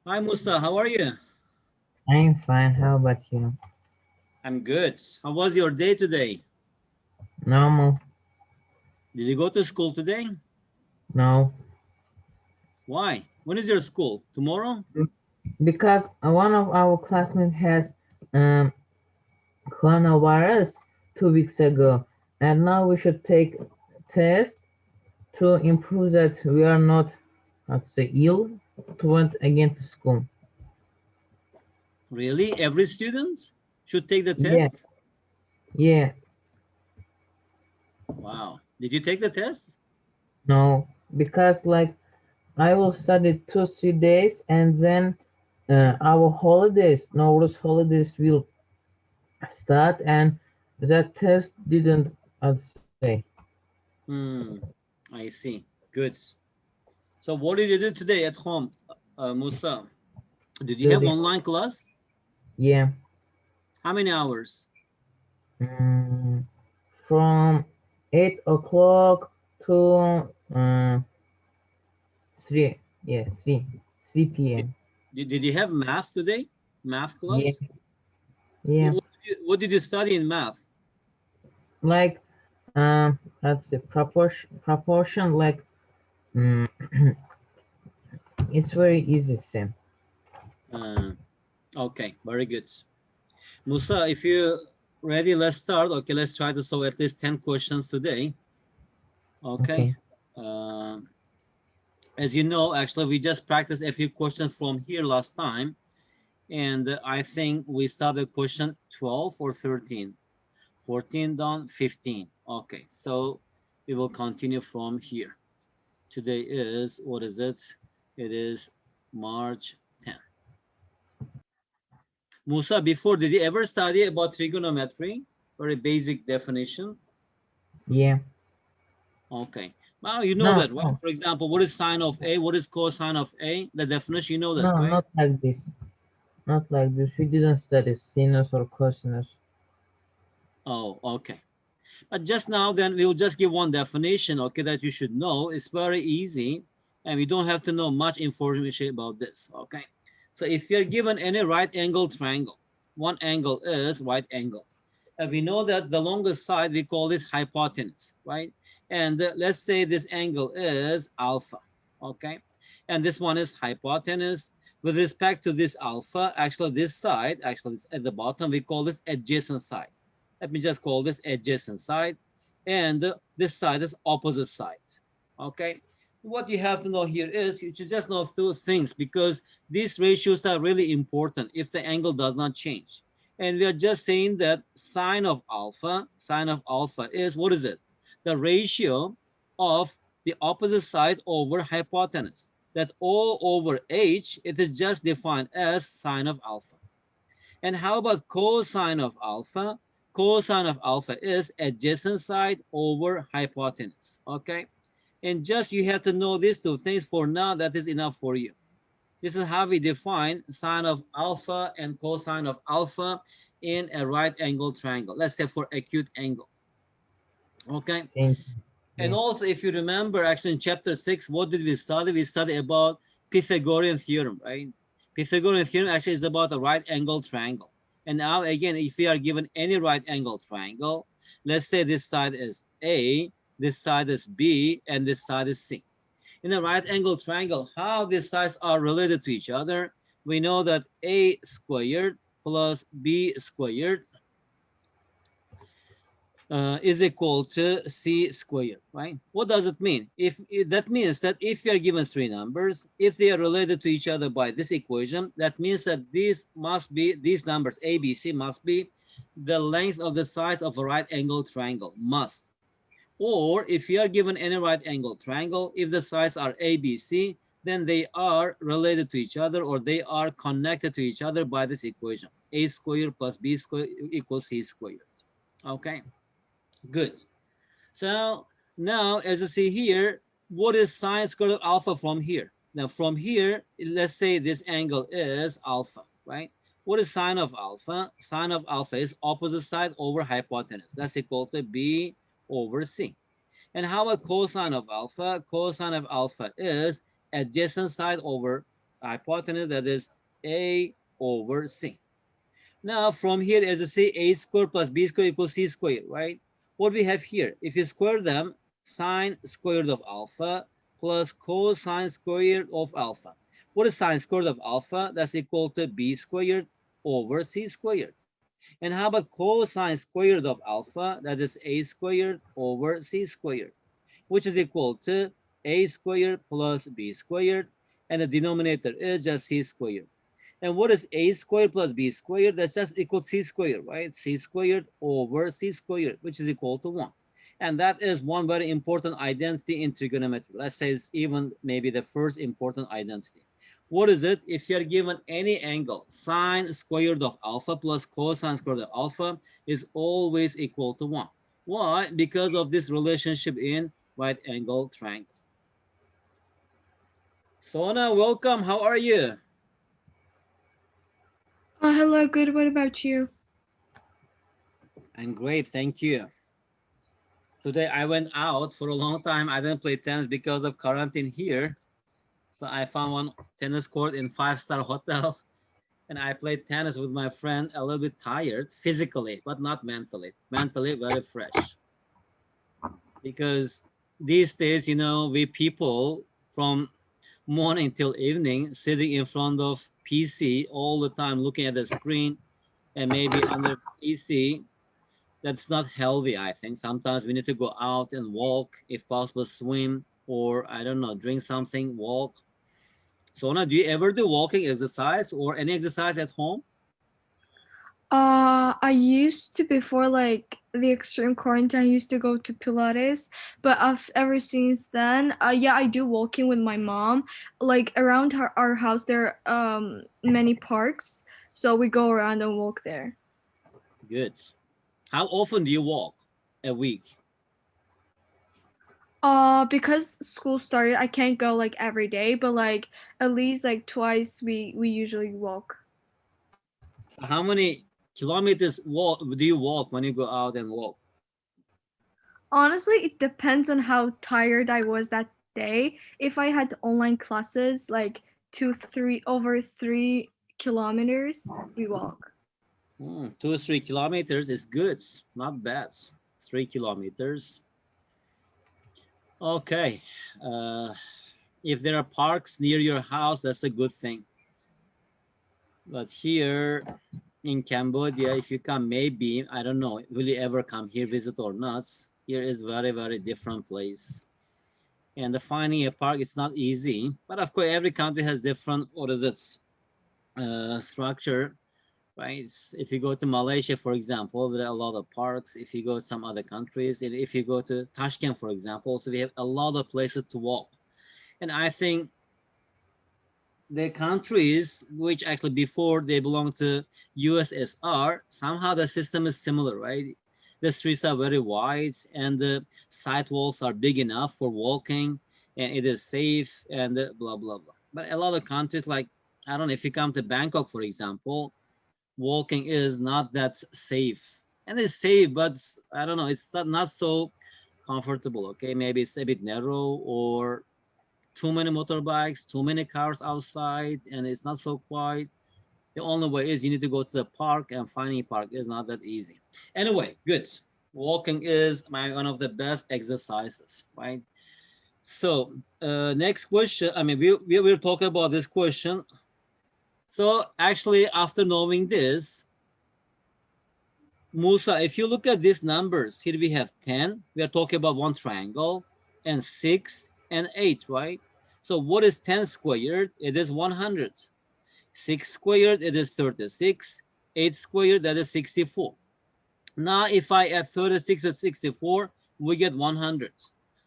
Hi Musa, how are you? I'm fine. How about you? I'm good. How was your day today? Normal? Did you go to school today? No. Why? When is your school? Tomorrow? Because one of our classmates has um, coronavirus 2 weeks ago, and now we should take test to improve that we are not, how to say, ill to went again to school. Really? Every student should take the Yeah, test? yeah. Wow. Did you take the test? No, because like I will study 2 3 days, and then our holidays, Nowruz holidays will start, and that test didn't, I'd say. Hmm, I see. Good. So what did you do today at home, Musa? Did you have Study. online class? Yeah. How many hours? Mm, from 8 o'clock to 3. Yeah, 3 Did, p.m. did you have math today? Math Yeah, class? yeah. What did you study in math? Like that's the proportion. Like mm, it's very easy, Sam. Uh, okay, very good. Musa, if you ready, let's start. Okay, let's try to solve at least 10 questions today. Okay. Okay. Uh, as you know, actually, we just practiced a few questions from here last time. And I think we started question 12 or 13. 14 done, 15. Okay, so we will continue from here. Today is, what is it? It is March 10th. Musa, before, did you ever study about trigonometry? Very basic definition. Yeah. Okay. Well, you know No, that, right? no, For example, what is sine of A? What is cosine of A? The definition, you know that, no, right? not like this. Not like this. We didn't study sinus or cosinus. Oh, okay. But just now, then we will just give one definition, okay, that you should know. It's very easy, and we don't have to know much information about this, okay? So if you're given any right angle triangle, one angle is right angle. And we know that the longest side, we call this hypotenuse, right? And let's say this angle is alpha, okay? And this one is hypotenuse. With respect to this alpha, actually this side, actually this at the bottom, we call this adjacent side. Let me just call this adjacent side. And this side is opposite side, okay? What you have to know here is you should just know two things because these ratios are really important if the angle does not change. And we are just saying that sine of alpha is, what is it? The ratio of the opposite side over hypotenuse. That all over h, it is just defined as sine of alpha. And how about cosine of alpha? Cosine of alpha is adjacent side over hypotenuse, okay? And just you have to know these two things for now, that is enough for you. This is how we define sine of alpha and cosine of alpha in a right angle triangle. Let's say for acute angle. Okay. Thank you. And Yeah. also, if you remember, actually in chapter 6, what did we study? We studied about Pythagorean theorem, right? Pythagorean theorem actually is about a right angle triangle. And now, again, if we are given any right angle triangle, let's say this side is A, this side is B, and this side is C. In a right angle triangle, how these sides are related to each other, we know that A squared plus B squared is equal to C squared, right? What does it mean? If that means that if you are given three numbers, if they are related to each other by this equation, that means that these numbers A, B, C must be the length of the sides of a right angle triangle, must. Or if you are given any right angle triangle, if the sides are A, B, C, then they are related to each other or they are connected to each other by this equation. A squared plus B squared equals C squared. Okay, good. So now, as you see here, what is sine squared of alpha from here? Now from here, let's say this angle is alpha, right? What is sine of alpha? Sine of alpha is opposite side over hypotenuse. That's equal to B over C. And how about cosine of alpha? Cosine of alpha is adjacent side over Hypotenuse, that is A over C. Now from here, as I say, A squared plus B squared equals C squared, right? What we have here, if you square them, sine squared of alpha plus cosine squared of alpha. What is sine squared of alpha? That's equal to B squared over C squared. And how about cosine squared of alpha? That is A squared over C squared, which is equal to A squared plus B squared, and the denominator is just C squared. And what is A squared plus B squared? That's just equal to C squared, right? C squared over C squared, which is equal to 1. And that is one very important identity in trigonometry. Let's say it's even maybe the first important identity. What is it? If you're given any angle, sine squared of alpha plus cosine squared of alpha is always equal to 1. Why? Because of this relationship in right angle triangle. Sona, welcome. How are you? Hello, good. What about you? I'm great, thank you. Today I went out for a long time. I didn't play tennis because of quarantine here. So I found one tennis court in five-star hotel and I played tennis with my friend, a little bit tired physically, but not mentally. Mentally very fresh. Because these days, we people from morning till evening sitting in front of PC all the time looking at the screen and maybe under PC. That's not healthy, I think. Sometimes we need to go out and walk, if possible, swim, or I don't know, drink something, walk. Sona, do you ever do walking exercise or any exercise at home? I used to before like the extreme quarantine. I used to go to Pilates, but ever since then, yeah, I do walking with my mom. Like around our house, there are many parks, so we go around and walk there. Good. How often do you walk a week? Because school started, I can't go like every day, but like at least like twice we usually walk. So how many kilometers do you walk when you go out and walk? Honestly, it depends on how tired I was that day. If I had online classes, like 3 kilometers, we walk. 2 or 3 kilometers is good, not bad. 3 kilometers. Okay. Uh, if there are parks near your house, that's a good thing. But here in Cambodia, if you come, maybe, I don't know, will you ever come here, visit or not? Here is very, very different place. And the finding a park, it's not easy. But of course, every country has different, what is it, structure, right? If you go to Malaysia, for example, there are a lot of parks. If you go to some other countries, and if you go to Tashkent, for example, so we have a lot of places to walk. And I think the countries which actually before they belong to USSR, somehow the system is similar, right? The streets are very wide and the sidewalks are big enough for walking and it is safe and blah, blah, blah. But a lot of countries like, I don't know, if you come to Bangkok, for example, walking is not that safe. And it's safe, but I don't know, it's not so comfortable, okay? Maybe it's a bit narrow or too many motorbikes, too many cars outside, and it's not so quiet. The only way is you need to go to the park, and finding a park is not that easy. Anyway, good. Walking is one of the best exercises, right? So, next question. I mean, we will talk about this question. So, actually, after knowing this, Musa, if you look at these numbers, here we have 10. We are talking about one triangle, and 6 and 8, right? So what is 10 squared? It is 100. 6 squared, it is 36. 8 squared, that is 64. Now, if I add 36 and 64, we get 100.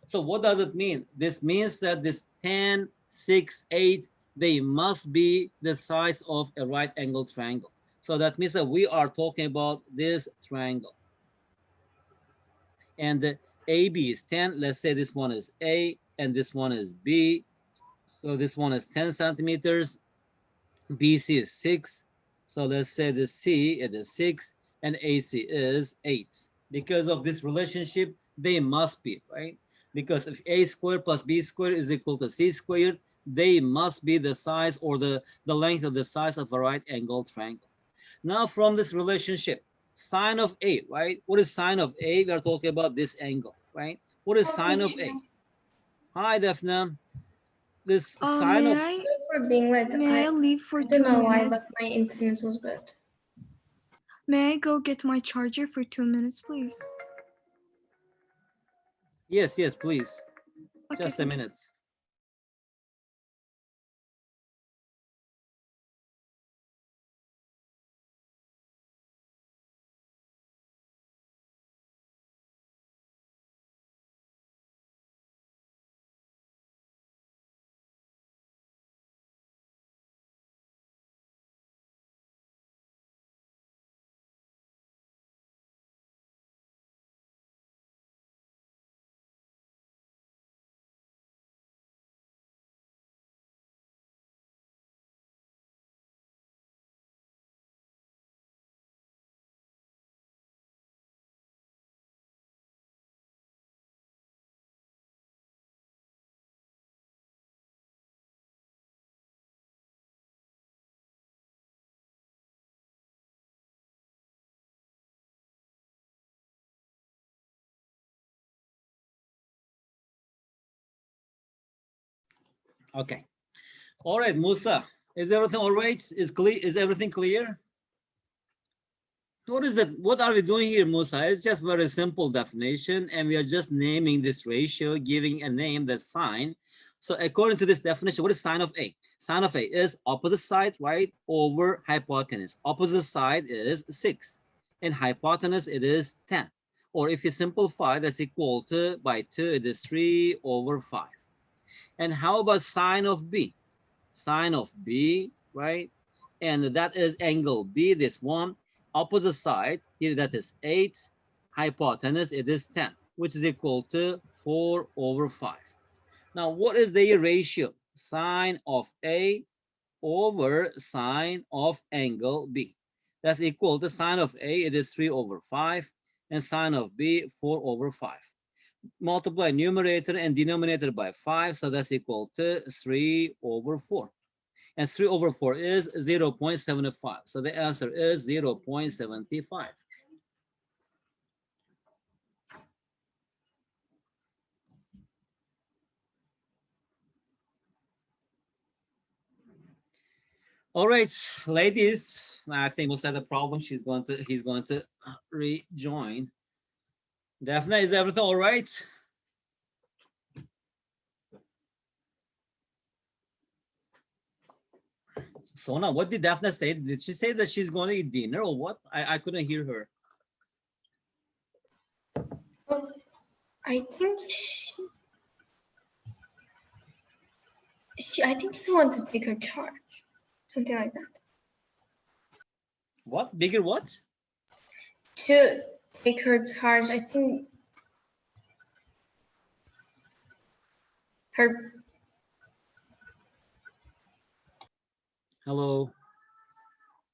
So what does it mean? This means that this 10, 6, 8, they must be the size of a right angle triangle. So that means that we are talking about this triangle. And the AB is 10. Let's say this one is A and this one is B. So this one is 10 centimeters. BC is 6. So let's say the C is 6 and AC is 8. Because of this relationship, they must be, right? Because if A squared plus B squared is equal to C squared, They must be the size or the length of the size of a right angled triangle. Now from this relationship, sine of A, right? What is sine of A? We are talking about this angle, right? What is Oh, sine of teacher. A? Hi, Daphne. This sine May of, I For being late, may I leave for I don't two know why, but minutes? my internet was bad. May I go get my charger for 2 minutes, please? yes, yes, please. Okay, Just a thank you. minute. Okay. All right, Musa. Is everything all right? Is clear? Is everything clear? What is it? What are we doing here, Musa? It's just very simple definition, and we are just naming this ratio, giving a name, the sine. So according to this definition, what is sine of A? Sine of A is opposite side, right, over hypotenuse. Opposite side is 6, and hypotenuse it is 10. Or if you simplify, that's equal to, by 2, it is 3 over 5. And how about sine of B? Sine of B, right? And that is angle B, this one. Opposite side, here that is 8. Hypotenuse, it is 10, which is equal to 4 over 5. Now, what is the ratio? Sine of A over sine of angle B. That's equal to sine of A, it is 3 over 5, and sine of B, 4 over 5. Multiply numerator and denominator by 5, so that's equal to 3 over 4. And 3 over 4 is 0.75. So the answer is 0.75. All right, ladies, I think Musa has a problem. He's going to rejoin. Daphne, is everything all right? Sona, what did Daphne say? Did she say that she's going to eat dinner or what? I couldn't hear her. Oh, I think I think she wanted to take her charge, something like that. What? Bigger what? To take her charge, I think her. Hello.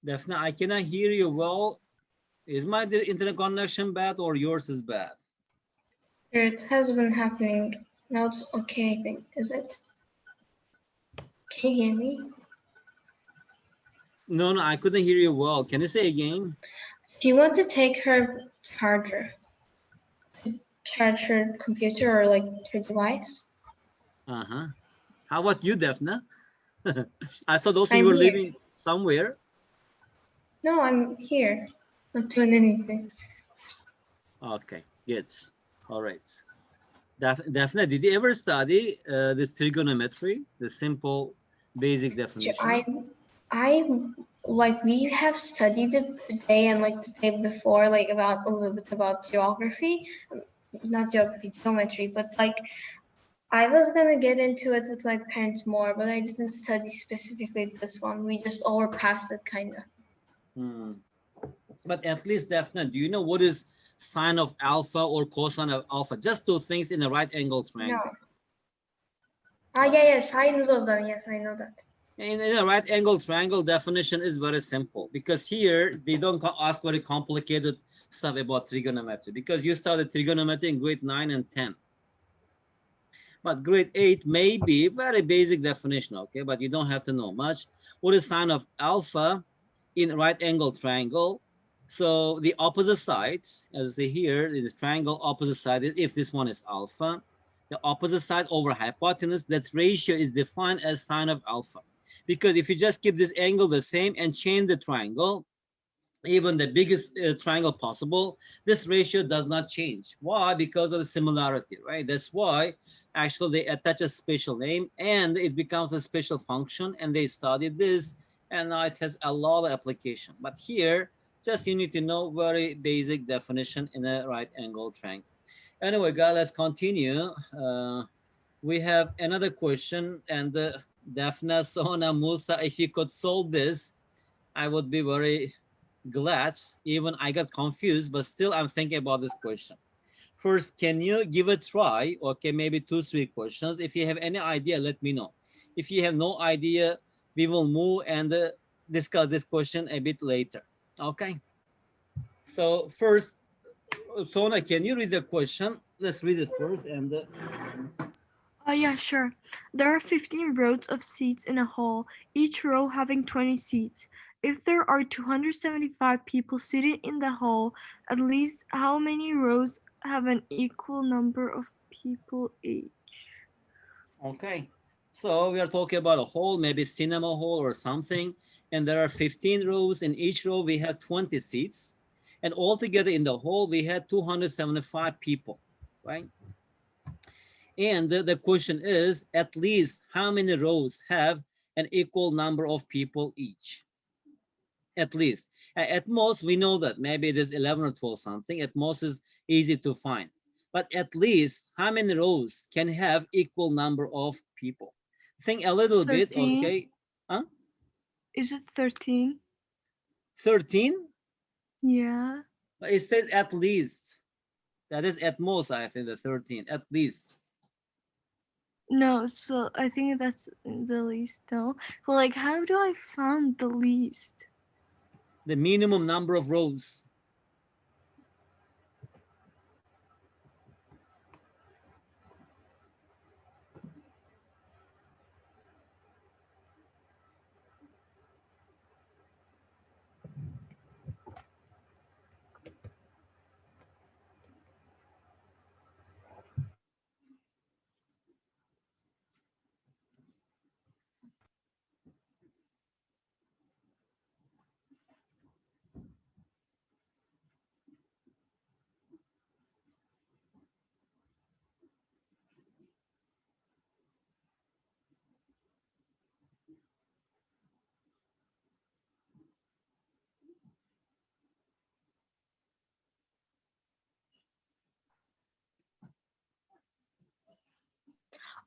Daphne, I cannot hear you well. Is my internet connection bad or yours is bad? It has been happening. Now it's okay, I think. Is it? Can you hear me? No, no, I couldn't hear you well. Can you say again? Do you want to take her charger? Charge her computer or like her device? Uh-huh. How about you, Daphne? I thought also you I'm were here. living somewhere. No, I'm here. Not doing anything. Okay, good. All right. Daphne, did you ever study this trigonometry, the simple basic I, definition? I like we have studied it today and like the day before, like about a little bit about geography, not geography, geometry, but like I was gonna get into it with my parents more, but I didn't study specifically this one. We just overpassed it kind of. Hmm. But at least, Daphne, do you know what is sine of alpha or cosine of alpha? Just two things in a right angle No. triangle. Yeah, Okay. yeah, sines of them. Yes, I know that. In a right angle triangle, definition is very simple because here they don't ask very complicated stuff about trigonometry because you studied trigonometry in grade 9 and 10. But grade 8 may be very basic definition, okay? But you don't have to know much. What is sine of alpha in right angle triangle? So the opposite sides, as they here, in the triangle opposite side, if this one is alpha, the opposite side over hypotenuse, that ratio is defined as sine of alpha. Because if you just keep this angle the same and change the triangle, even the biggest triangle possible, this ratio does not change. Why? Because of the similarity, right? That's why actually they attach a special name and it becomes a special function, and they studied this, and now it has a lot of application. But here, just you need to know very basic definition in a right angle triangle. Anyway, guys, let's continue. We have another question, and Daphne, Sona, Musa, if you could solve this, I would be very glad. Even I got confused, but still I'm thinking about this question. First, can you give a try? Okay, maybe two, three questions. If you have any idea, let me know. If you have no idea, we will move and discuss this question a bit later. Okay. So first, Sona, can you read the question? Let's read it first. And Yeah, sure. There are 15 rows of seats in a hall, each row having 20 seats. If there are 275 people seated in the hall, at least how many rows have an equal number of people each? okay. So we are talking about a hall, maybe cinema hall or something. And there are 15 rows. In each row, we have 20 seats. And altogether in the hall, we had 275 people, right? And the question is, at least how many rows have an equal number of people each? At least. At most, we know that maybe it is 11 or 12 something. At most is easy to find. But at least how many rows can have equal number of people? Think a little bit, 13? okay? Huh? Is it 13? 13? Yeah. But it said at least. That is at most, I think, the 13. At least. No, so I think that's the least, no? Well, like, how do I find the least? The minimum number of rows.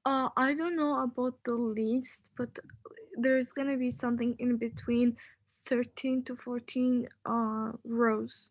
I don't know about the least, but there's gonna be something in between 13 to 14 rows.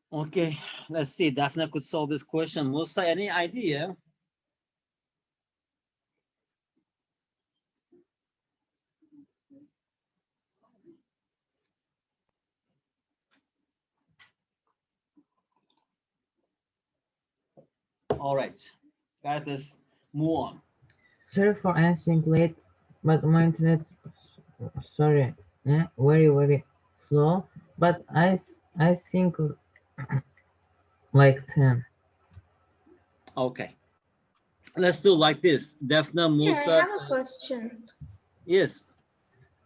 Okay, let's see. Daphne could solve this question. Musa, any idea? All right, guys, let's move on. Sorry for answering late, but my internet, sorry, very slow. But I think like 10. Okay, let's do like this. Daphne, Teacher, I Musa, have a question. yes.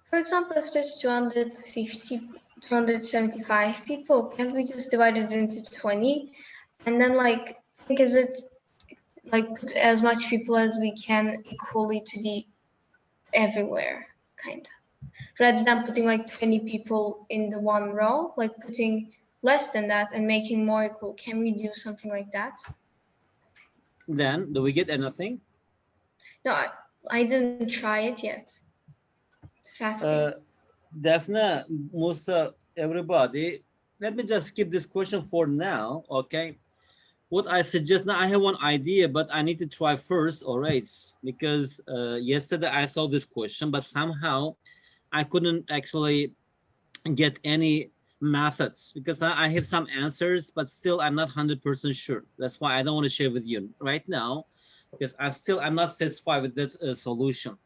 For example, if there's 275 people, can't we just divide it into 20? And then like, think is it like put as much people as we can equally to the everywhere, kind of. Rather than putting like 20 people in the one row, like putting less than that and making more equal. Can we do something like that? Then, do we get anything? No, I didn't try it yet. Just asking. Uh, Daphne, Musa, everybody, let me just skip this question for now, okay? What I suggest now, I have one idea, but I need to try first, all right? Because yesterday I saw this question, but somehow I couldn't actually get any methods because I have some answers, but still I'm not 100% sure. That's why I don't want to share with you right now because I'm not satisfied with that solution.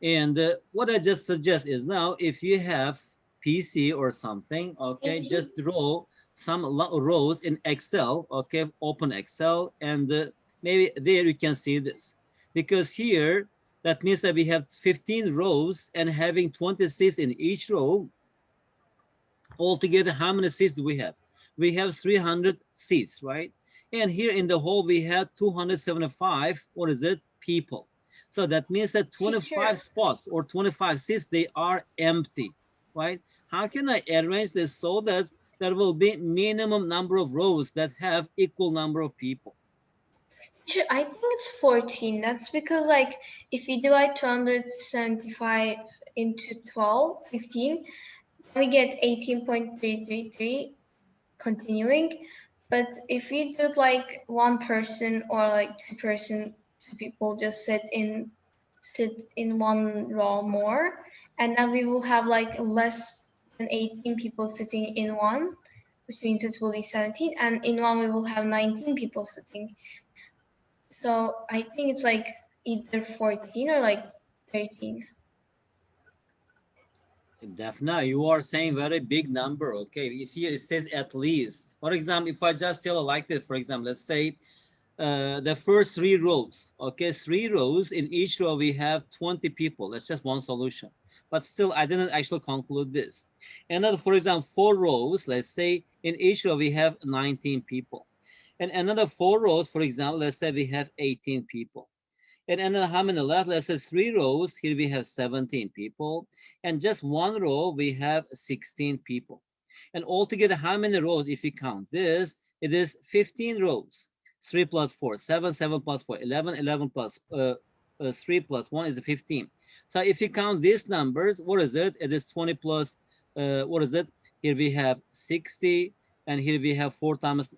And what I just suggest is now if you have PC or something, okay, 18. just draw some rows in Excel, okay, open Excel, and maybe there you can see this. Because here, that means that we have 15 rows and having 26 in each row. Altogether, how many seats do we have? We have 300 seats, right? And here in the hall, we have 275, what is it, people. So that means that 25 Teacher, spots or 25 seats, they are empty, right? How can I arrange this so that there will be minimum number of rows that have equal number of people? teacher, I think it's 14. That's because like if we divide 275 into 12, 15, we get 18.333 continuing. But if we do like one person or like two people just sit in one row more, and then we will have like less than 18 people sitting in one, which means it will be 17, and in one we will have 19 people sitting. So I think it's like either 14 or like 13. Daphne, you are saying very big number, okay? Here it says at least. For example, if I just tell like this, for example, let's say the first three rows, okay, three rows, in each row we have 20 people. That's just one solution, but still I didn't actually conclude this. Another, for example, four rows, let's say in each row we have 19 people, and another four rows, for example, let's say we have 18 people, and another, how many left? Let's say three rows, here we have 17 people, and just one row we have 16 people. And altogether, how many rows? If we count this, it is 15 rows. 3 plus 4, 7, 7 plus 4, 11, 11 plus 3 plus 1 is 15. So if you count these numbers, what is it? It is 20 plus, what is it? Here we have 60, and here we have 4 times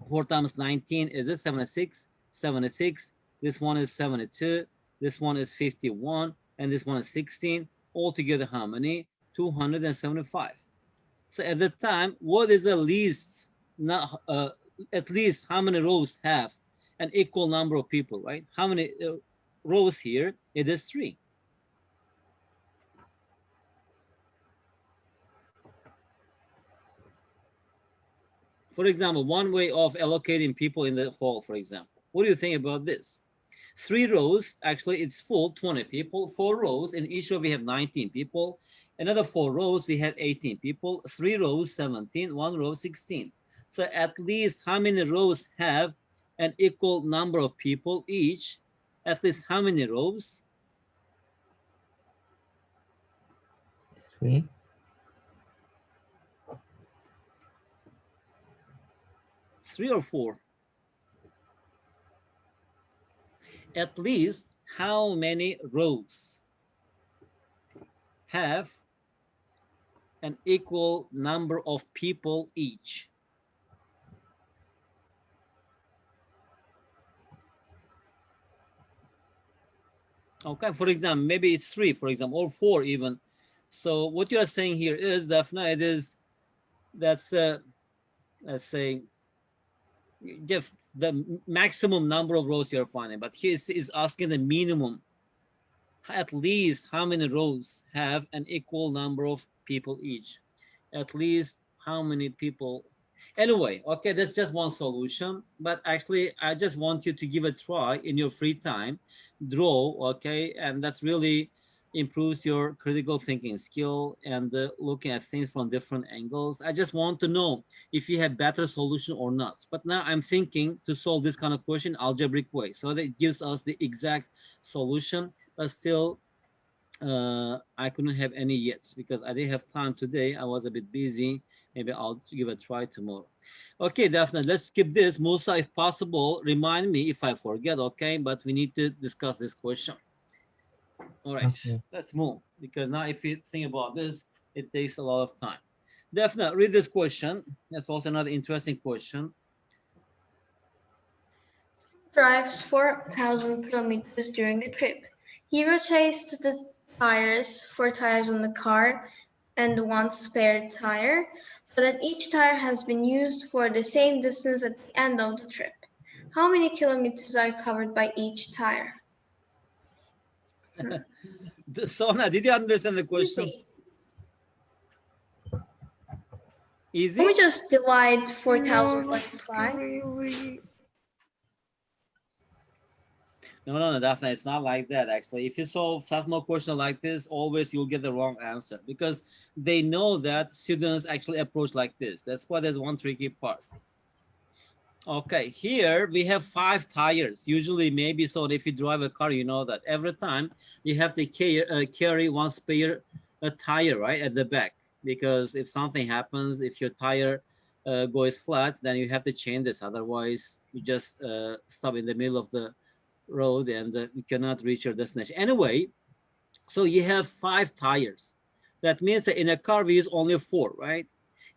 19, is it 76? 76. This one is 72. This one is 51. And this one is 16. Altogether, how many? 275. So at the time, what is the least, not, at least how many rows have an equal number of people, right? How many rows here? It is 3. For example, one way of allocating people in the hall, for example. What do you think about this? 3 rows, actually it's full, 20 people. 4 rows, in each row we have 19 people. Another 4 rows, we have 18 people. 3 rows, 17. 1 row, 16. So at least how many rows have an equal number of people each? At least how many rows? Three. 3 or 4? At least how many rows have an equal number of people each? Okay, for example, maybe it's 3, for example, or 4 even. So what you are saying here is definitely it is that's let's say just the maximum number of rows you're finding, but he is asking the minimum. At least how many rows have an equal number of people each? At least how many people? Anyway, okay, that's just one solution. But actually, I just want you to give a try in your free time, draw, okay, and that's really improves your critical thinking skill and looking at things from different angles. I just want to know if you have better solution or not. But now I'm thinking to solve this kind of question algebraic way, so that it gives us the exact solution. But still, I couldn't have any yet because I didn't have time today. I was a bit busy. Maybe I'll give a try tomorrow. Okay, definitely. Let's skip this. Musa, if possible, remind me if I forget, okay? But we need to discuss this question. All right, Okay. let's move because now if you think about this, it takes a lot of time. Definitely read this question. That's also another interesting question. Drives 4,000 kilometers during the trip. He rotates the tires, four tires on the car, and one spare tire, so that each tire has been used for the same distance at the end of the trip. How many kilometers are covered by each tire? Sona, did you understand the question? Easy. Can we Easy? just divide No, 4,000 by not 5? really. No, no, no, definitely. It's not like that, actually. If you solve Sasmo question like this, always you'll get the wrong answer because they know that students actually approach like this. That's why there's one tricky part. Okay, here we have 5 tires. Usually, maybe so if you drive a car, you know that every time you have to carry one spare tire, right, at the back. Because if something happens, if your tire goes flat, then you have to change this. Otherwise, you just stop in the middle of the road and you cannot reach your destination. Anyway, so you have 5 tires. That means that in a car we use only 4, right?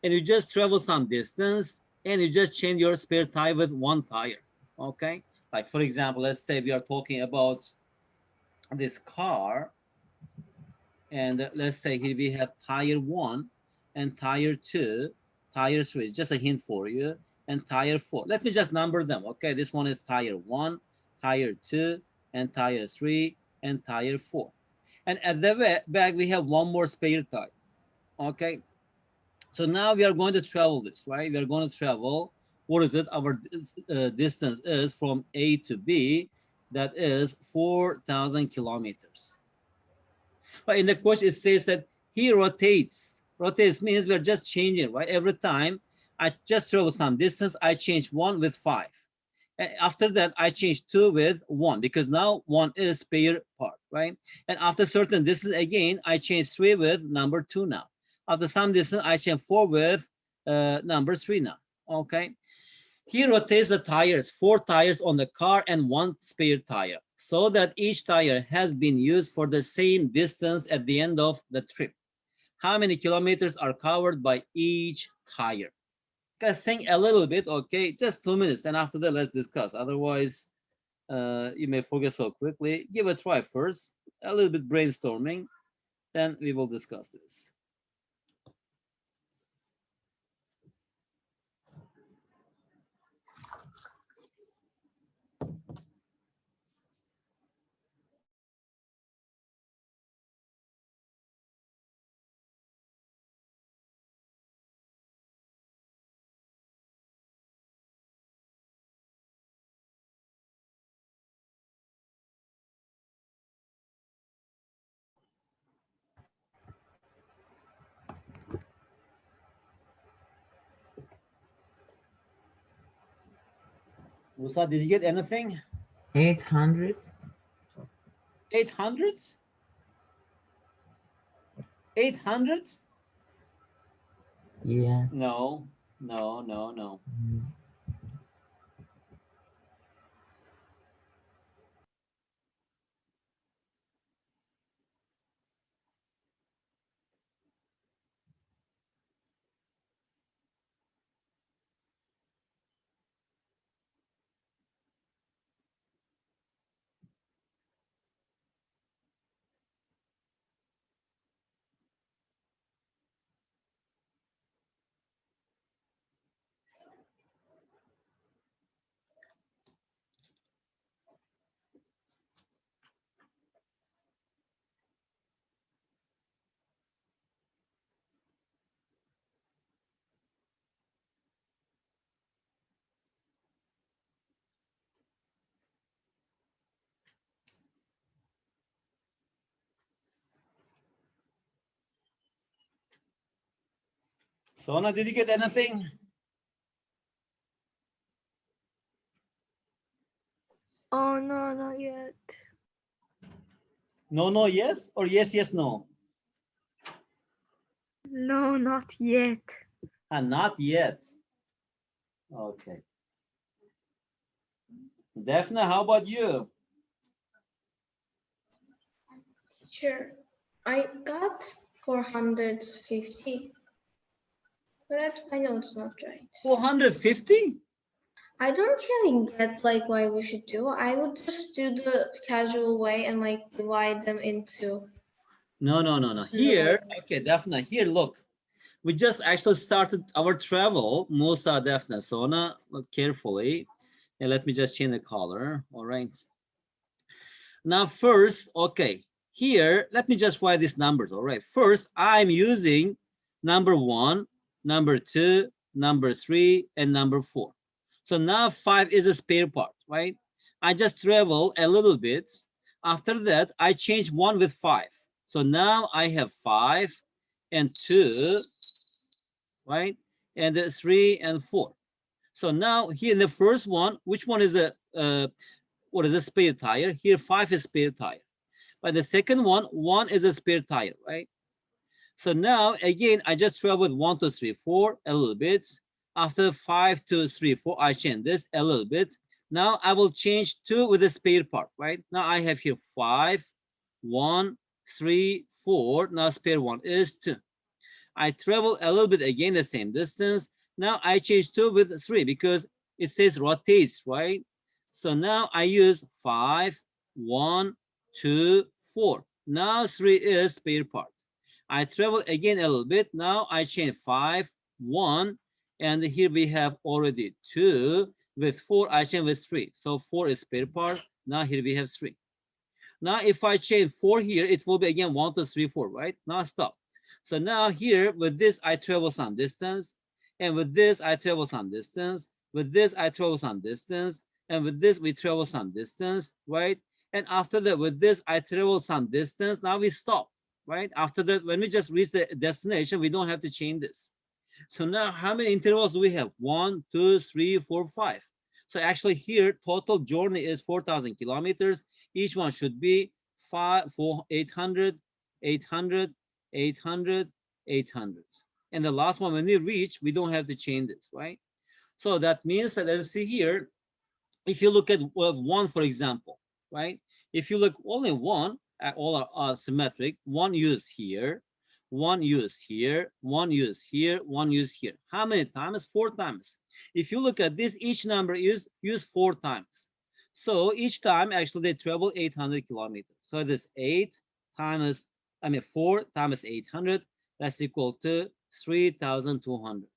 And you just travel some distance and you just change your spare tire with 1 tire. Okay. Like for example, let's say we are talking about this car, and let's say here we have tire 1 and tire 2, tire 3. It's just a hint for you. And tire 4. Let me just number them. Okay. This one is tire 1, tire 2, and tire 3, and tire 4. And at the back, we have one more spare tire. Okay. So now we are going to travel this, right? We are going to travel. What is it? Our distance is from A to B. That is 4,000 kilometers. But in the question, it says that he rotates. Rotates means we're just changing, right? Every time I just travel some distance, I change 1 with 5. And after that, I change 2 with 1 because now 1 is spare part, right? And after certain distance, again, I change 3 with number 2 now. After some distance, I change 4 with number 3 now, okay? He rotates the tires, 4 tires on the car and 1 spare tire, so that each tire has been used for the same distance at the end of the trip. How many kilometers are covered by each tire? Okay, think a little bit, okay? Just 2 minutes, and after that, let's discuss. Otherwise, you may forget so quickly. Give a try first, a little bit brainstorming, then we will discuss this. Musa, did you get anything? 800. 800? 800? Yeah. No, no, no, no. Mm. Sona, did you get anything? Oh no, not yet. No, no, yes, or yes, yes, no? No, not yet. Not yet. Okay. Daphne, how about you? Sure. I got 450. But I know it's not right. 450? I don't really get like why we should do. I would just do the casual way and like divide them into No, no, no, no. Here, like okay, Daphne, here, look. We just actually started our travel, Musa, Daphne. Sona, look carefully. And let me just change the color. All right. Now, first, okay, here, let me just write these numbers. All right. First, I'm using number 1, number 2, number 3, and number 4. So now 5 is a spare part, right? I just travel a little bit. After that, I change 1 with 5. So now I have 5 and 2, right? And 3 and 4. So now here in the first one, which one is the what is a spare tire? Here 5 is spare tire. But the second one is a spare tire, right? So now again, I just traveled 1, 2, 3, 4 a little bit. After 5, 2, 3, 4, I change this a little bit. Now I will change 2 with the spare part, right? Now I have here 5, 1, 3, 4. Now spare one is 2. I travel a little bit again, the same distance. Now I change 2 with 3 because it says rotates, right? So now I use 5, 1, 2, 4. Now 3 is spare part. I travel again a little bit. Now I change 5, 1, and here we have already 2. With 4, I change with 3. So 4 is spare part. Now here we have 3. Now if I change 4 here, it will be again 1, 2, 3, 4, right? Now stop. So now here with this, I travel some distance. And with this, I travel some distance. With this, I travel some distance. And with this, we travel some distance, right? And after that, with this, I travel some distance. Now we stop, right? After that, when we just reach the destination, we don't have to change this. So now how many intervals do we have? 1, 2, 3, 4, 5. So actually here, total journey is 4,000 kilometers. Each one should be 5, 4, 800, 800, 800, 800. And the last one, when we reach, we don't have to change this, right? So that means that, let's see here, if you look at one, for example, right? If you look only one, all are symmetric, one use here, one use here, one use here, one use here. How many times? 4 times. If you look at this, each number is used 4 times. So each time actually they travel 800 kilometers. So that's 8 times, 4 times 800, that's equal to 3,200.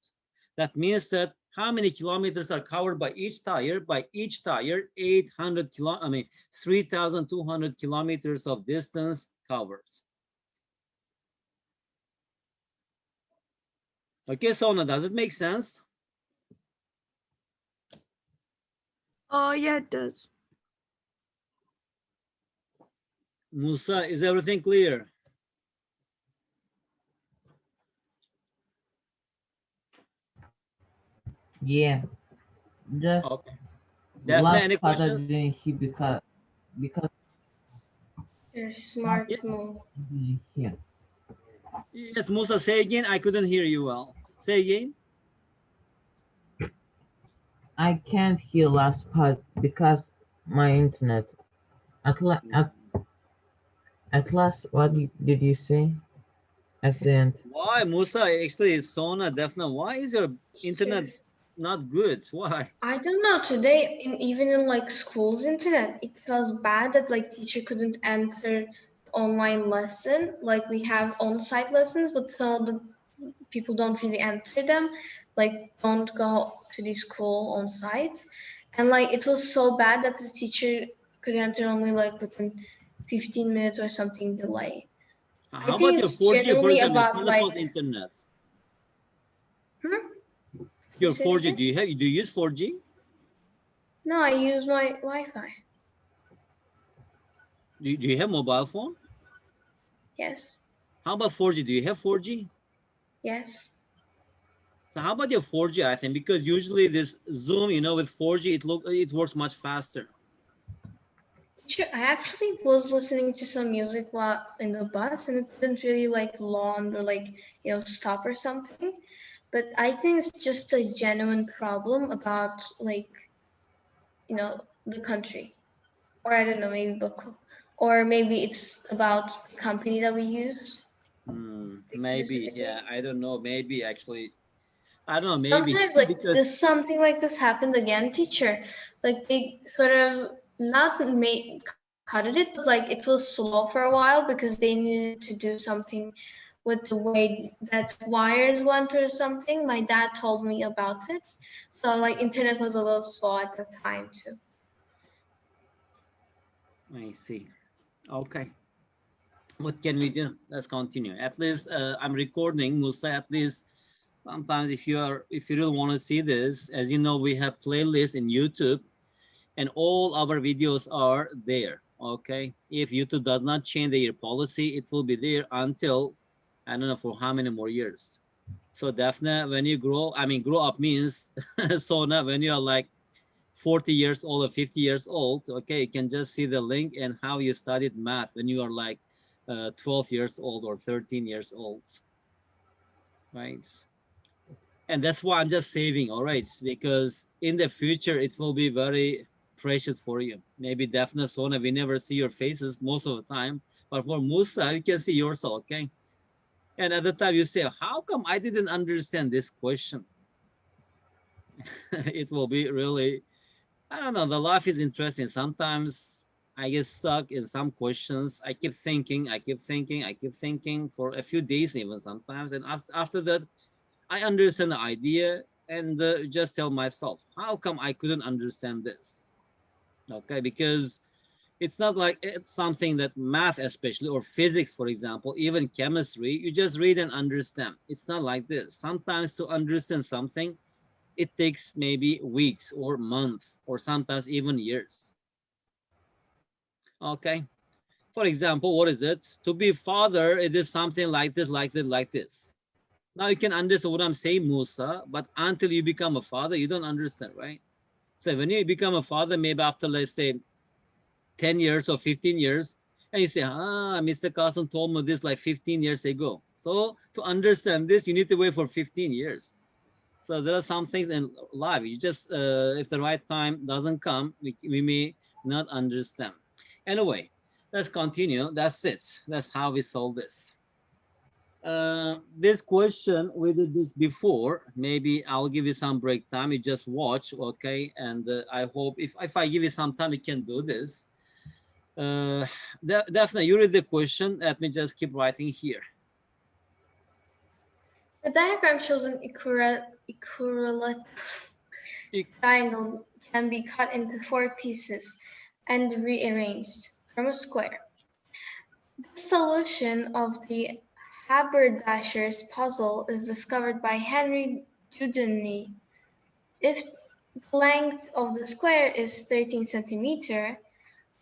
That means that how many kilometers are covered by each tire? By each tire, 3,200 kilometers of distance covered. Okay, Sona, does it make sense? Oh yeah, it does. Musa, is everything clear? Yeah, just Okay. Daphne, last any part I questions? didn't hear because last smart Yeah. part move. I didn't hear. Yes, Musa, say again. I couldn't hear you well. Say again. I can't hear last part because my internet. At la at last, what did you say at the end? Why, Musa? Actually, Sona, Daphne, why is your internet Sure. not good? Why? I don't know. Today, even in like school's internet, it was bad that like teacher couldn't enter online lesson. Like we have on-site lessons, but some of the people don't really enter them. Like don't go to the school on site, and like it was so bad that the teacher could enter only like within 15 minutes or something delay. I How about think your it's 4G, for genuinely example, your about like, telephone's internet? hmm? You Your said it 4G, again? do you use 4G? No, I use my Wi-Fi. Do you have mobile phone? Yes, How about 4G? Do you have 4G? yes. So how about your 4G, I think, because usually this Zoom, with 4G, it works much faster. Sure, I actually was listening to some music while in the bus, and it didn't really like lawn or like stop or something. But I think it's just a genuine problem about like the country, or I don't know, maybe Bako, or maybe it's about the company that we use like Maybe, specifically. yeah, I don't know. Maybe actually, I don't know. Maybe Sometimes like because this something like this happened again, teacher. Like they sort of not made cut it, but like it was slow for a while because they needed to do something with the way that wires went or something. My dad told me about it. So like internet was a little slow at the time too. I see. Okay, what can we do? Let's continue. At least I'm recording, Musa. At least sometimes if you really want to see this, as you know, we have playlists in YouTube, and all our videos are there. Okay, if YouTube does not change their policy, it will be there until I don't know for how many more years. So Daphne, when you grow, I mean, grow up means so now when you are like 40 years old or 50 years old, okay, you can just see the link and how you studied math when you are like 12 years old or 13 years old, right? And that's why I'm just saving, all right, because in the future it will be very precious for you. Maybe Daphne, Sona, we never see your faces most of the time, but for Musa, you can see yourself, okay? And at the time you say, how come I didn't understand this question? It will be really, I don't know, the life is interesting. Sometimes I get stuck in some questions. I keep thinking, I keep thinking for a few days even sometimes. And after that, I understand the idea and just tell myself, how come I couldn't understand this? Okay, because it's not like it's something that math, especially, or physics, for example, even chemistry, you just read and understand. It's not like this. Sometimes to understand something, it takes maybe weeks or months or sometimes even years. Okay. For example, what is it? To be father, it is something like this, like this, like this. Now you can understand what I'm saying, Musa, but until you become a father, you don't understand, right? So when you become a father, maybe after let's say 10 years or 15 years, and you say, Mr. Carson told me this like 15 years ago. So to understand this, you need to wait for 15 years. So there are some things in life. You just, if the right time doesn't come, we may not understand. Anyway, let's continue. That's it. That's how we solve this. This question, we did this before. Maybe I'll give you some break time. You just watch, okay? And I hope if I give you some time, you can do this. Definitely, you read the question. Let me just keep writing here. The diagram shows an equilateral triangle can be cut into four pieces and rearranged from a square. The solution of the haberdasher's puzzle is discovered by Henry Dieudonné. If the length of the square is 13 centimeter,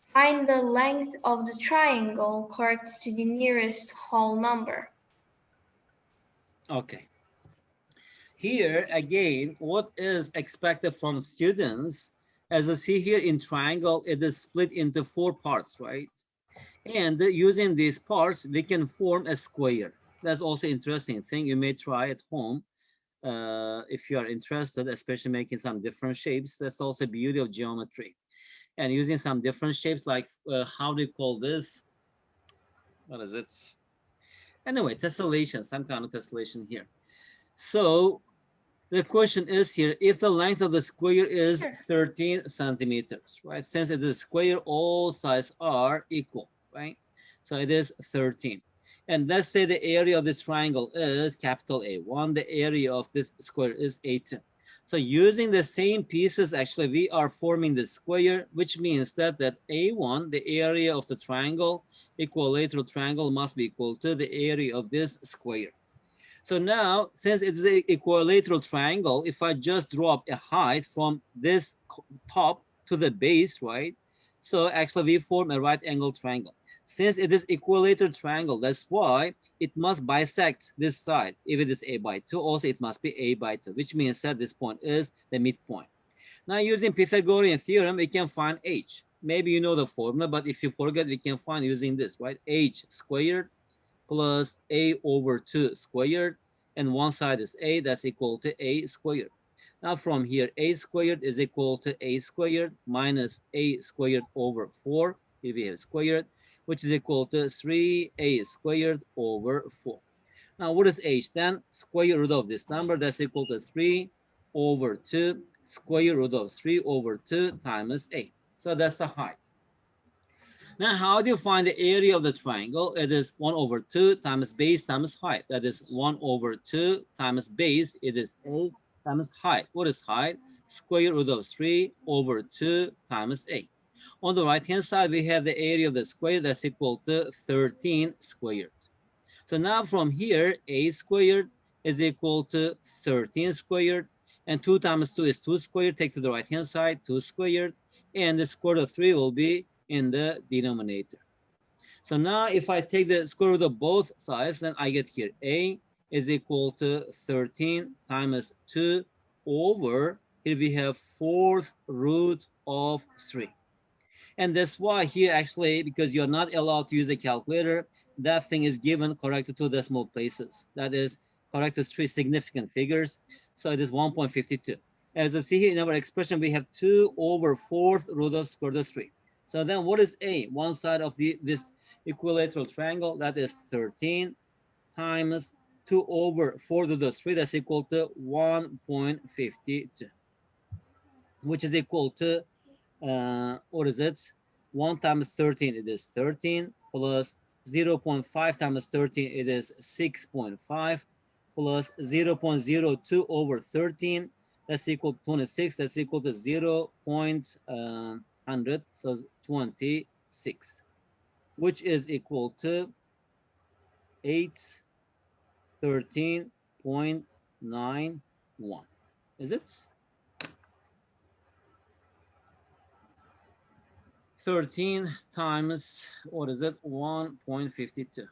find the length of the triangle correct to the nearest whole number. Okay. Here again, what is expected from students? As I see here in triangle, it is split into four parts, right? And using these parts, we can form a square. That's also interesting thing. You may try at home if you are interested, especially making some different shapes. That's also beauty of geometry. And using some different shapes, like how do you call this? What is it? Anyway, tessellation, some kind of tessellation here. So the question is here, if the length of the square is Sure. 13 centimeters, right? Since it is square, all sides are equal, right? So it is 13. And let's say the area of this triangle is capital A1. The area of this square is A2. So using the same pieces, actually, we are forming the square, which means that A1, the area of the triangle, equilateral triangle, must be equal to the area of this square. So now, since it's an equilateral triangle, if I just drop a height from this top to the base, right? So actually we form a right angle triangle. Since it is equilateral triangle, that's why it must bisect this side. If it is a by 2, also it must be a by 2, which means that this point is the midpoint. Now using Pythagorean theorem, we can find h. Maybe you know the formula, but if you forget, we can find using this, right? H squared plus a over 2 squared, and one side is a, that's equal to a squared. Now from here, a squared is equal to a squared minus a squared over 4, here we have squared, which is equal to 3a squared over 4. Now what is h then? Square root of this number, that's equal to 3 over 2 square root of 3 over 2 times a. So that's the height. Now, how do you find the area of the triangle? It is 1 over 2 times base times height. That is 1 over 2 times base. It is a times height. What is height? Square root of 3 over 2 times a. On the right-hand side, we have the area of the square. That's equal to 13 squared. So now from here, a squared is equal to 13 squared. And 2 times 2 is 2 squared. Take to the right-hand side, 2 squared. And the square root of 3 will be in the denominator. So now if I take the square root of both sides, then I get here a is equal to 13 times 2 over, here we have 4th root of 3. And that's why here actually, because you're not allowed to use a calculator, that thing is given corrected to decimal places. That is corrected to 3 significant figures. So it is 1.52. As you see here in our expression, we have 2 over 4th root of square root of 3. So then what is a? One side of this equilateral triangle, that is 13 times 2 over 4 root of 3, that's equal to 1.52, which is equal to what is it? 1 times 13, it is 13, plus 0.5 times 13, it is 6.5, plus 0.02 over 13, that's equal to 26, that's equal to 0.100, so 26, which is equal to 813.91. Is it? 13 times, what is it? 1.52.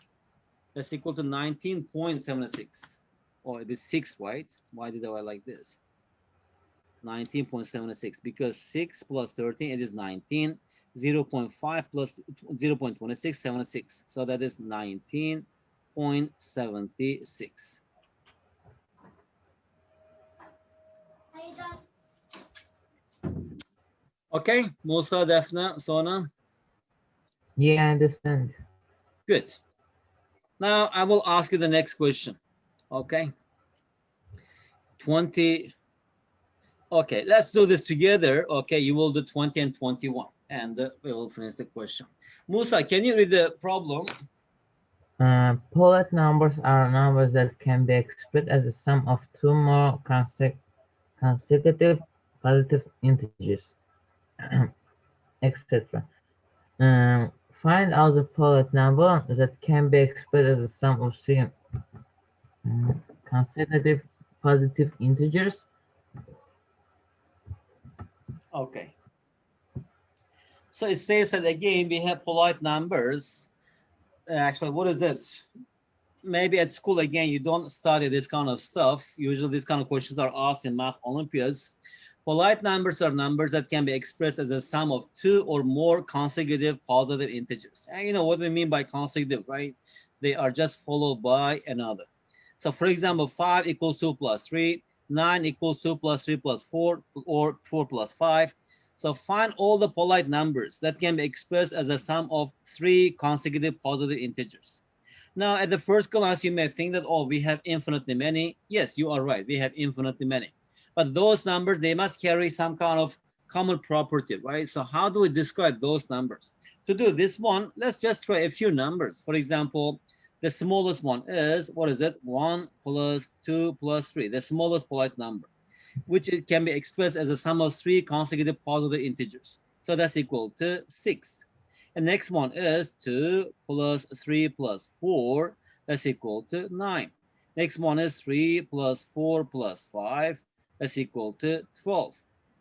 That's equal to 19.76. Oh, it is 6, right? Why did I like this? 19.76, because 6 plus 13, it is 19. 0.5 plus 0.26, 76. So that is 19.76. Okay, Musa, Defna, Sona. Yeah, I understand. Good. Now I will ask you the next question. Okay. 20. Okay, let's do this together. Okay, you will do 20 and 21, and we will finish the question. Musa, can you read the problem? Polite numbers are numbers that can be expressed as the sum of two more consecutive positive integers, etc. Find out the polite number that can be expressed as the sum of three consecutive positive integers. Okay. So it says that again, we have polite numbers. Actually, what is it? Maybe at school, again, you don't study this kind of stuff. Usually these kind of questions are asked in math Olympiads. Polite numbers are numbers that can be expressed as a sum of two or more consecutive positive integers. And you know what we mean by consecutive, right? They are just followed by another. So for example, 5 equals 2 plus 3, 9 equals 2 plus 3 plus 4, or 4 plus 5. So find all the polite numbers that can be expressed as a sum of 3 consecutive positive integers. Now, at the first glance, you may think that, oh, we have infinitely many. Yes, you are right. We have infinitely many. But those numbers, they must carry some kind of common property, right? So how do we describe those numbers? To do this one, let's just try a few numbers. For example, the smallest one is, what is it? 1 plus 2 plus 3, the smallest polite number, which it can be expressed as a sum of 3 consecutive positive integers. So that's equal to 6. And next one is 2 plus 3 plus 4. That's equal to 9. Next one is 3 plus 4 plus 5. That's equal to 12.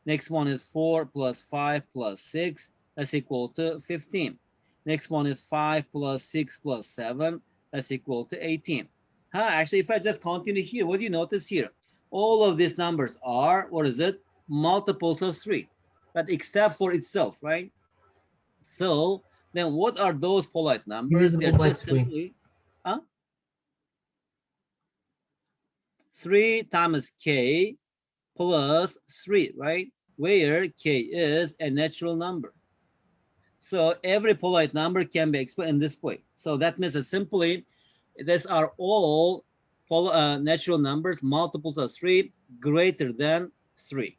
Next one is 4 plus 5 plus 6. That's equal to 15. Next one is 5 plus 6 plus 7. That's equal to 18. Actually, if I just continue here, what do you notice here? All of these numbers are, what is it? Multiples of 3. But except for itself, right? So then what are those polite numbers? They're Divisible by just 3. simply uh, 3 times k plus 3, right? Where k is a natural number. So every polite number can be expressed in this way. So that means that simply, these are all natural numbers, multiples of 3 greater than 3.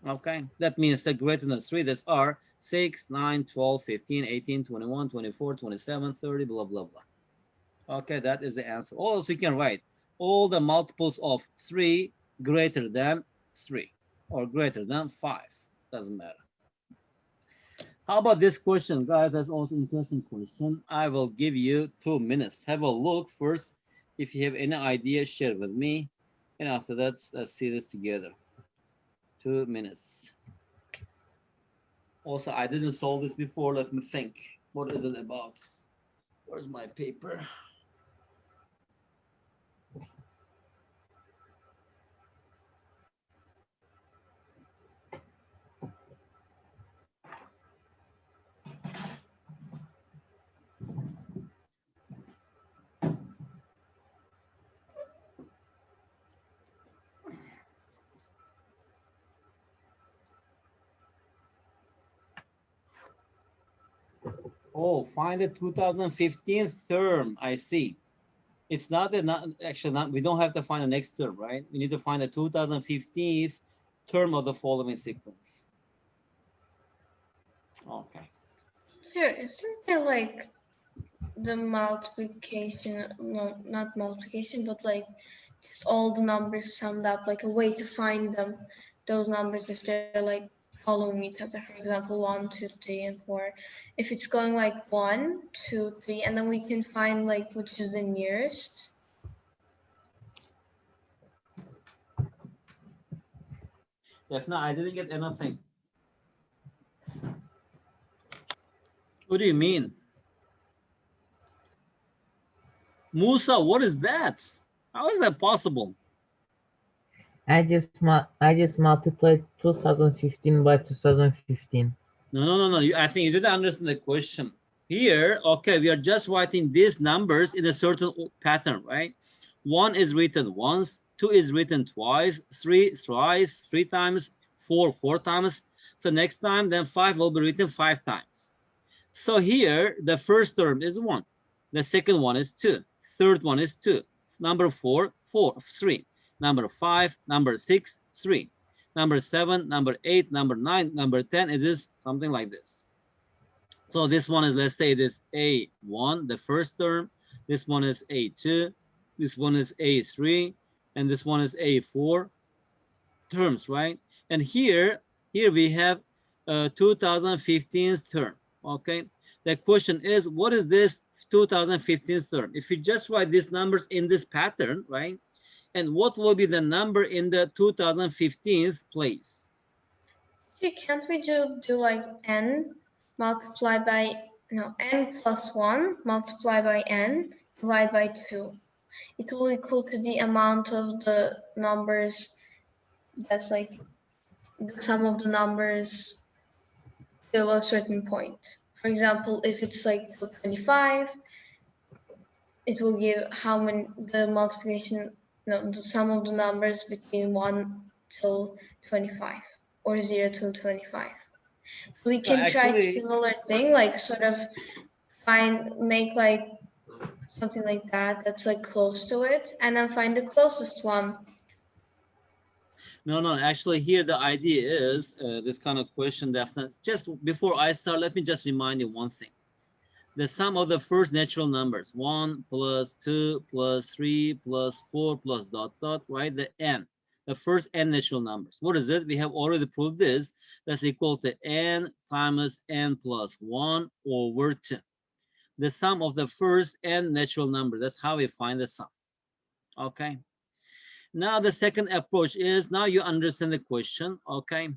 Okay, that means that greater than 3, these are 6, 9, 12, 15, 18, 21, 24, 27, 30, blah, blah, blah. Okay, that is the answer. Also, you can write all the multiples of 3 greater than 3 or greater than 5. Doesn't matter. How about this question, guys? That's also interesting question. I will give you 2 minutes. Have a look first. If you have any idea, share with me. And after that, let's see this together. 2 minutes. Also, I didn't solve this before. Let me think. What is it about? Where's my paper? Oh, find the 2015 term. I see. It's not that, not actually not, we don't have to find the next term, right? We need to find the 2015th term of the following sequence. Okay. There isn't there like the multiplication, no, not multiplication, but like just all the numbers summed up, like a way to find them, those numbers if they're like following each other. For example, 1, 2, 3, and 4. If it's going like 1, 2, 3, and then we can find like which is the nearest. Defna, I didn't get anything. What do you mean? Musa, what is that? How is that possible? I just multiplied 2015 by 2015. No. I think you didn't understand the question. Here, okay, we are just writing these numbers in a certain pattern, right? 1 is written once, 2 is written twice, 3 thrice, 3 times, 4 4 times. So next time, then 5 will be written 5 times. So here, the first term is 1. The second one is 2. Third one is 2. Number 4, 3. Number 5, number 6, 3. Number 7, number 8, number 9, number 10, it is something like this. So this one is, let's say this A1, the first term. This one is A2. This one is A3. And this one is A4 terms, right? And here we have 2015's term, okay? The question is, what is this 2015's term? If you just write these numbers in this pattern, right? And what will be the number in the 2015th place? Can't we do like n multiplied by, no, n plus 1 multiplied by n divided by 2? It will equal to the amount of the numbers, that's like the sum of the numbers till a certain point. For example, if it's like 25, it will give how many, the multiplication, no, the sum of the numbers between 1 till 25 or 0 till 25. We So can try a actually, similar thing, like sort of make like something like that that's like close to it, and then find the closest one. no, actually here the idea is this kind of question, definitely. Just before I start, let me just remind you one thing. The sum of the first natural numbers, 1 plus 2 plus 3 plus 4 plus dot dot, right? The n, the first n natural numbers. What is it? We have already proved this. That's equal to n times n plus 1 over 2. The sum of the first n natural number. That's how we find the sum. Okay. Now the second approach is, now you understand the question, okay?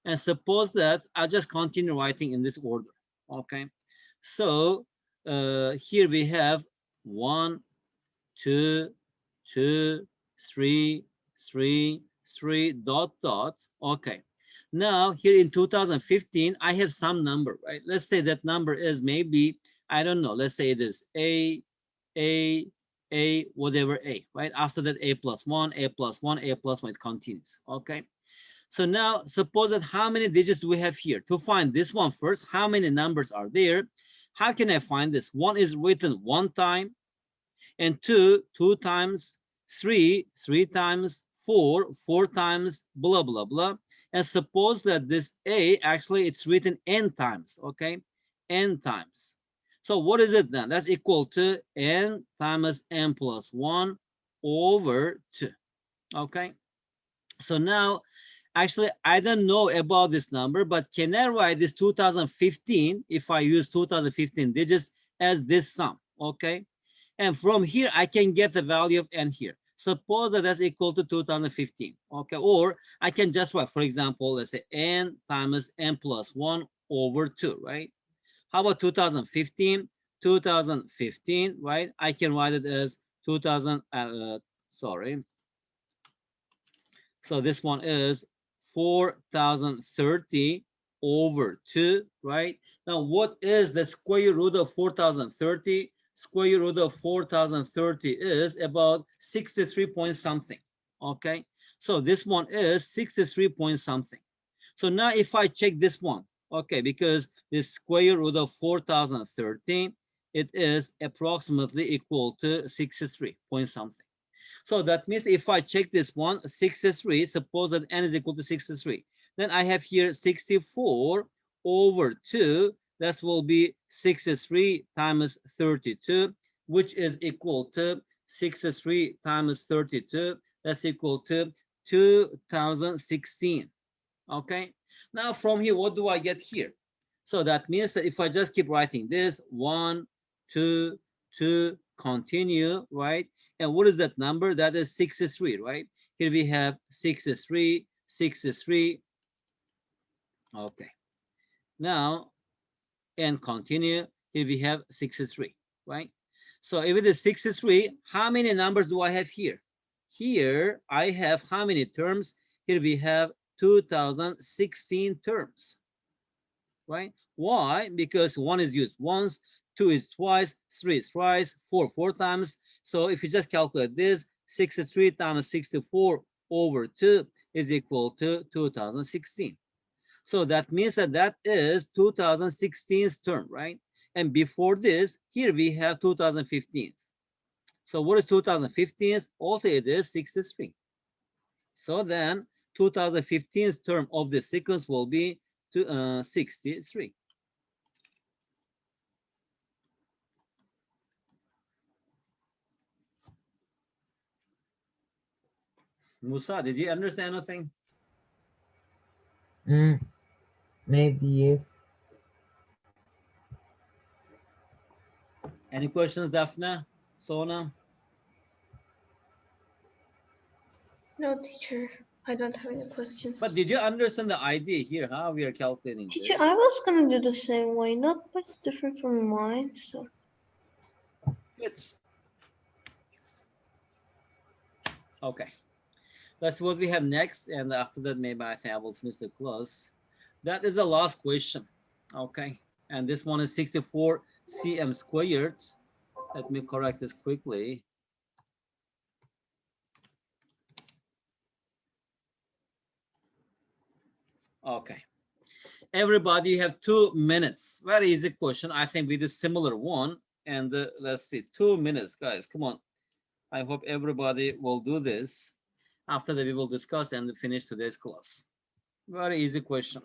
And suppose that I just continue writing in this order. Okay. So here we have one, two, two, three, three, three, dot, dot. Okay. Now here in 2015, I have some number, right? Let's say that number is maybe, I don't know, let's say it is A, whatever A, right? After that, A plus one, A plus one, A plus one, it continues, okay? So now suppose that how many digits do we have here? To find this one first, how many numbers are there? How can I find this? One is written one time, and two times, three times, four times, blah, blah, blah. And suppose that this A, actually it's written n times, okay? N times. So what is it then? That's equal to n times n plus 1 over 2, okay? So now, actually, I don't know about this number, but can I write this 2015, if I use 2015 digits, as this sum, okay? And from here, I can get the value of n here. Suppose that that's equal to 2015, okay? Or I can just write, for example, let's say n times n plus 1 over 2, right? How about 2015? 2015, right? I can write it as 2000, sorry. So this one is 4030 over 2, right? Now, what is the square root of 4030? Square root of 4030 is about 63 point something, okay? So this one is 63 point something. So now if I check this one, okay, because the square root of 4030, it is approximately equal to 63 point something. So that means if I check this one, 63, suppose that n is equal to 63. Then I have here 64 over 2. That will be 63 times 32, which is equal to 63 times 32. That's equal to 2016. Okay. Now from here, what do I get here? So that means that if I just keep writing this, 1, 2, 2, continue, right? And what is that number? That is 63, right? Here we have 63, 63. Okay. Now, and continue. Here we have 63, right? So if it is 63, how many numbers do I have here? Here I have how many terms? Here we have 2016 terms, right? Why? Because one is used once, two is twice, three is thrice, four times. So if you just calculate this, 63 times 64 over 2 is equal to 2016. So that means that that is 2016's term, right? And before this, here we have 2015. So what is 2015? Also, it is 63. So then 2015's term of the sequence will be 63. Musa, did you understand anything? Mm, maybe yes. Any questions, Daphne? Sona? No, teacher, I don't have any questions. But did you understand the idea here, how we are calculating Teacher, this? I was gonna do the same way, not much different from mine. So Good. Okay. That's what we have next. And after that, maybe I think I will finish the class. That is the last question. Okay. And this one is 64 cm squared. Let me correct this quickly. Okay. Everybody, you have 2 minutes. Very easy question. I think we did similar one. And let's see, 2 minutes, guys. Come on. I hope everybody will do this. After that, we will discuss and finish today's class. Very easy question.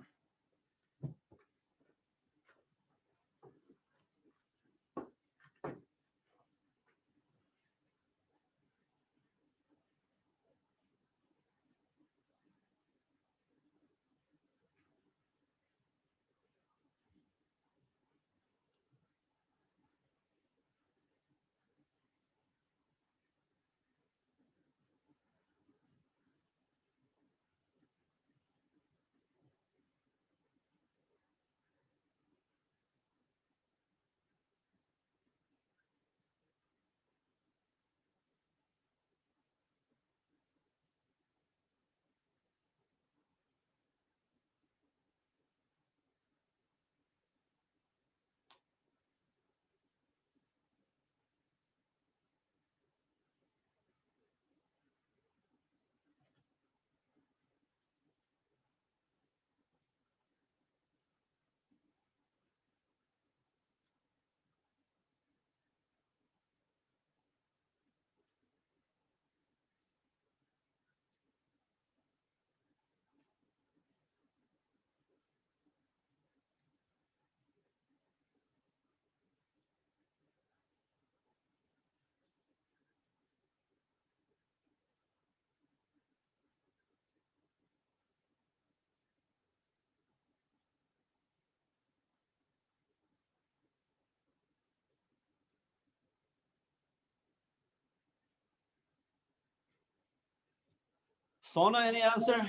Sona, any answer?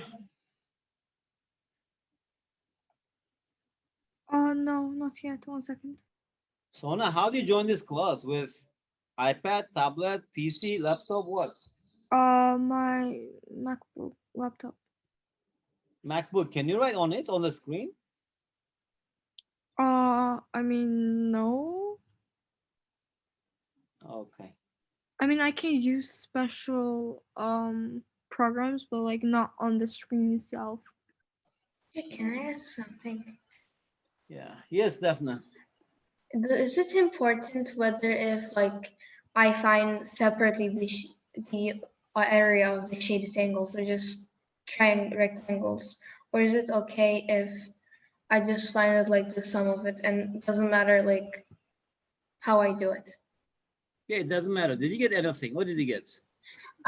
No, not yet. 1 second. Sona, how do you join this class? With iPad, tablet, PC, laptop, what? My MacBook laptop. MacBook. Can you write on it on the screen? I mean, no. Okay. I mean, I can use special programs, but like not on the screen itself. Can I ask something? Yeah. Yes, definitely. Is it important whether if like I find separately the area of the shaded angles or just rectangles, or is it okay if I just find it like the sum of it and it doesn't matter like how I do it? Yeah, it doesn't matter. Did you get anything? What did you get?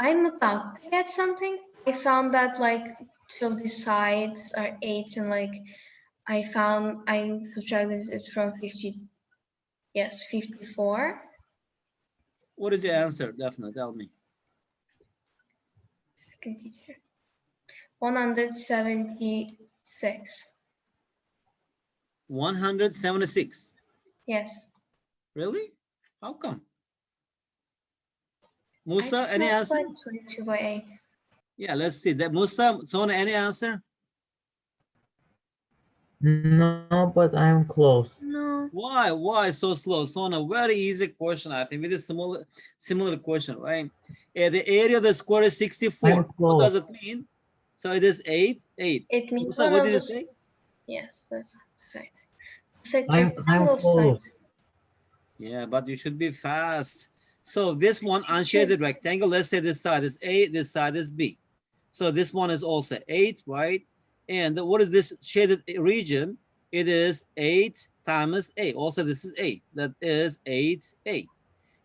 I'm about to get something. I found that like two of the sides are 8 and like I subtracted it from 50. Yes, 54. What is your answer? Definitely. Tell me. Second teacher. 176. 176. Yes. Really? How come? I Musa, just any answer? multiplied 22 by 8. Yeah, let's see. That Musa, Sona, any answer? No, but I'm close. No. Why? Why so slow? Sona, very easy question, I think. With a similar question, right? The area of the square is 64. I'm What close. does it mean? So it is 8, 8. It means Musa, one what of did you the, say? yes, that's the side. It's I'm rectangle side. close. Yeah, but you should be fast. So this one Teacher, unshaded rectangle, let's say this side is A, this side is B. So this one is also 8, right? And what is this shaded region? It is 8 times A. Also, this is A. That is 8A.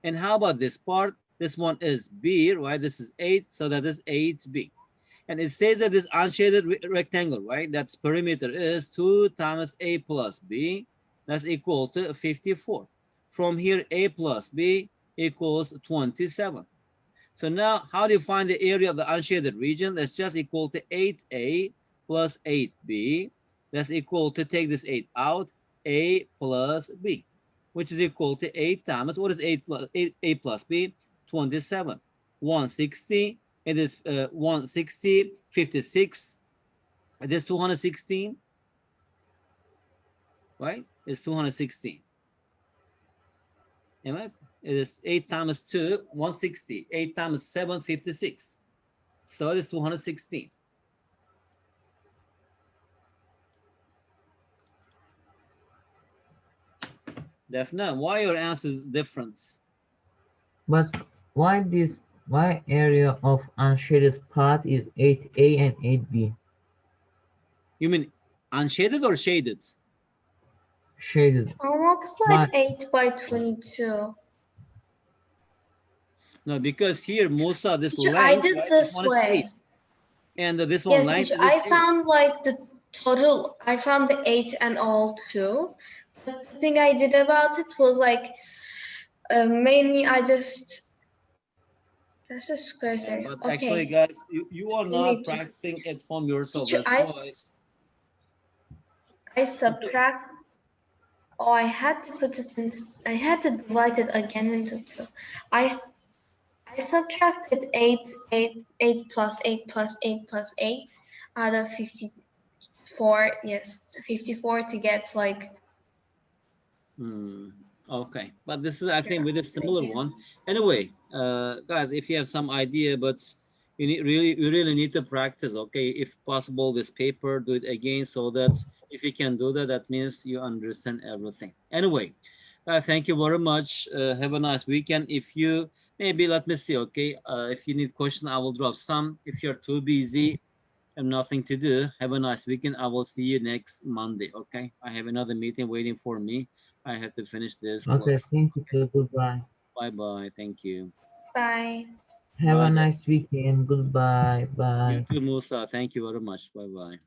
And how about this part? This one is B, right? This is 8, so that is 8B. And it says that this unshaded rectangle, right? That's perimeter is 2 times A plus B. That's equal to 54. From here, A plus B equals 27. So now, how do you find the area of the unshaded region? That's just equal to 8A plus 8B. That's equal to, take this 8 out, A plus B, which is equal to 8 times, what is 8 plus, 8, A plus B? 27. 160, it is 160, 56. It is 216, right? It's 216. Am I? It is 8 times 2, 160. 8 times 7, 56. So it is 216. Definitely. Why your answer is different? But why area of unshaded part is 8A and 8B? You mean unshaded or shaded? Shaded. I multiplied But 8 by 22. No, because here, Musa, this Teacher, I length, did right? This this one is 8. way. And this one Yes, length, teacher, it is I 8. found like the total, I found the 8 and all too. But the thing I did about it was like, mainly I just, that's a square Yeah, area. but actually, Okay, guys, you are you not need to, practicing it from yourself. teacher, That's why. I subtract, oh, I had to put it in, I had to divide it again into two. I I subtracted 8 plus 8 plus 8 plus 8 out of 54, yes, 54 to get like, Hmm. Okay, but this is, I yeah, think, with a an similar idea. one. Anyway, guys, if you have some idea, but you really need to practice. Okay, if possible, this paper, do it again, so that if you can do that, that means you understand everything. Anyway, thank you very much. Have a nice weekend. If you maybe let me see. Okay, if you need question, I will drop some. If you're too busy and nothing to do, have a nice weekend. I will see you next Monday. Okay, I have another meeting waiting for me. I have to finish this okay, class. thank you. Goodbye. Bye bye. Thank you. Bye. Have a Bye. nice weekend. Goodbye. You Bye. too, Musa. Thank you very much. Bye bye.